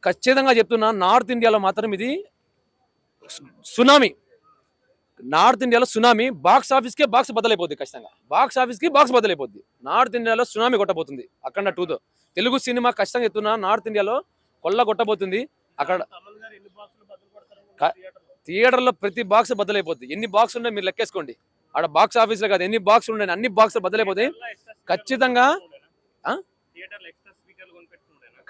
ఖచ్చితంగా చెప్తున్నా, నార్త్ ఇండియాలో మాత్రం ఇది సునామీ. నార్త్ ఇండియాలో సునామీ. బాక్స్ ఆఫీస్కే బాక్స్ బద్దలైపోద్ది. ఖచ్చితంగా బాక్స్ ఆఫీస్కి బాక్స్ బద్దలైపోద్ది. నార్త్ ఇండియాలో సునామీ కొట్టబోతుంది అఖండ 2తో. తెలుగు సినిమా ఖచ్చితంగా చెప్తున్నా, నార్త్ ఇండియాలో కొల్ల కొట్టబోతుంది. అక్కడ థియేటర్లో ప్రతి బాక్స్ బద్దలైపోద్ది. ఎన్ని బాక్స్ ఉన్నాయి మీరు లెక్కేసుకోండి. ఆడ బాక్స్ ఆఫీస్లో కాదు, ఎన్ని బాక్స్ ఉన్నాయి అన్ని బాక్స్ బద్దలైపోతాయి ఖచ్చితంగా.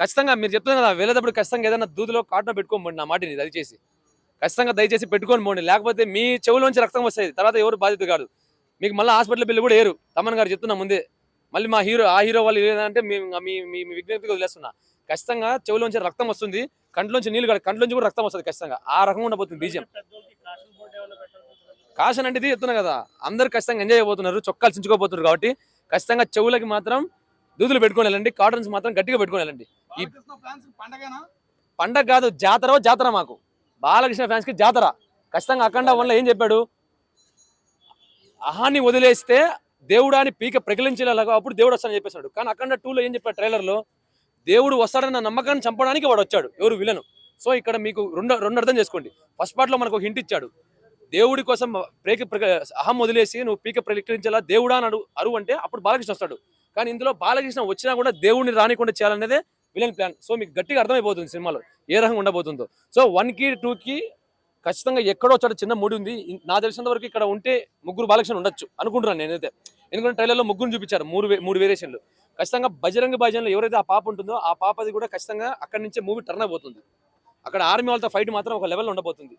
ఖచ్చితంగా మీరు చెప్తున్నారు కదా, వెళ్ళేటప్పుడు ఖచ్చితంగా ఏదైనా దూదిలో కాటన్ పెట్టుకోమండి. నా మాటిని దయచేసి ఖచ్చితంగా దయచేసి పెట్టుకొని పోండి. లేకపోతే మీ చెవులోంచి రక్తం వస్తుంది. తర్వాత ఎవరు బాధ్యత కాదు. మీకు మళ్ళీ హాస్పిటల్ బిల్లు కూడా ఏరు. తమన్ గారు చెప్తున్నా ముందే. మళ్ళీ మా హీరో వాళ్ళు ఏదంటే మీ విజ్ఞప్తిగా వదిలేస్తున్నా. ఖచ్చితంగా చెవులోంచి రక్తం వస్తుంది, కంట్లోంచి నీళ్ళు కాదు, కంట్లోంచి కూడా రక్తం వస్తుంది. ఖచ్చితంగా ఆ రకంగా ఉండబోతుంది బీజం. కాషన్ అంటే ఇది చెప్తున్నా కదా, అందరు ఖచ్చితంగా ఎంజాయ్ అయిపోతున్నారు, చొక్కాలు చించుకోబోతున్నారు. కాబట్టి ఖచ్చితంగా చెవులకి మాత్రం దూదులు పెట్టుకొని వెళ్ళండి, కాటన్స్ మాత్రం గట్టిగా పెట్టుకొని వెళ్ళండి. ఈ పండగ కాదు, జాతర మాకు బాలకృష్ణ ఫ్యాన్స్ కి జాతర. ఖచ్చితంగా అఖండ 1లో ఏం చెప్పాడు, అహాన్ని వదిలేస్తే దేవుడాని పీక ప్రకిలించేలాగా అప్పుడు దేవుడు వస్తాడని చెప్పేశాడు. కానీ అఖండ 2లో ఏం చెప్పాడు ట్రైలర్ లో, దేవుడు వస్తాడన్న నమ్మకాన్ని చంపడానికి వాడు వచ్చాడు, ఎవరు విలను. సో ఇక్కడ మీకు రెండు అర్థం చేసుకోండి. ఫస్ట్ పార్ట్ లో మనకు ఒక హింట్ ఇచ్చాడు, దేవుడి కోసం అహం వదిలేసి నువ్వు పీక ప్రకిలించేలా దేవుడా అని అరువు అంటే అప్పుడు బాలకృష్ణ వస్తాడు. కానీ ఇందులో బాలకృష్ణ వచ్చినా కూడా దేవుడిని రానికుండా చేయాలనేదే విలన్ ప్లాన్. సో మీకు గట్టిగా అర్థమైపోతుంది సినిమాలో ఏ రకంగా ఉండబోతుందో. సో 1కి 2కి ఖచ్చితంగా ఎక్కడో చోట చిన్న ముడి ఉంది. నాకు తెలిసినంత వరకు ఇక్కడ ఉంటే ముగ్గురు బాలకృష్ణ ఉండొచ్చు అనుకుంటున్నాను నేనైతే. ఎందుకంటే ట్రైలర్లో ముగ్గురు చూపించారు, మూడు వేరియేషన్లు. ఖచ్చితంగా బజరంగ భాజన్లో ఎవరైతే ఆ పాప ఉంటుందో ఆ పాపది కూడా ఖచ్చితంగా అక్కడి నుంచే మూవీ టర్న్ అయిపోతుంది. అక్కడ ఆర్మీ వాళ్ళతో ఫైట్ మాత్రం ఒక లెవెల్లో ఉండబోతుంది.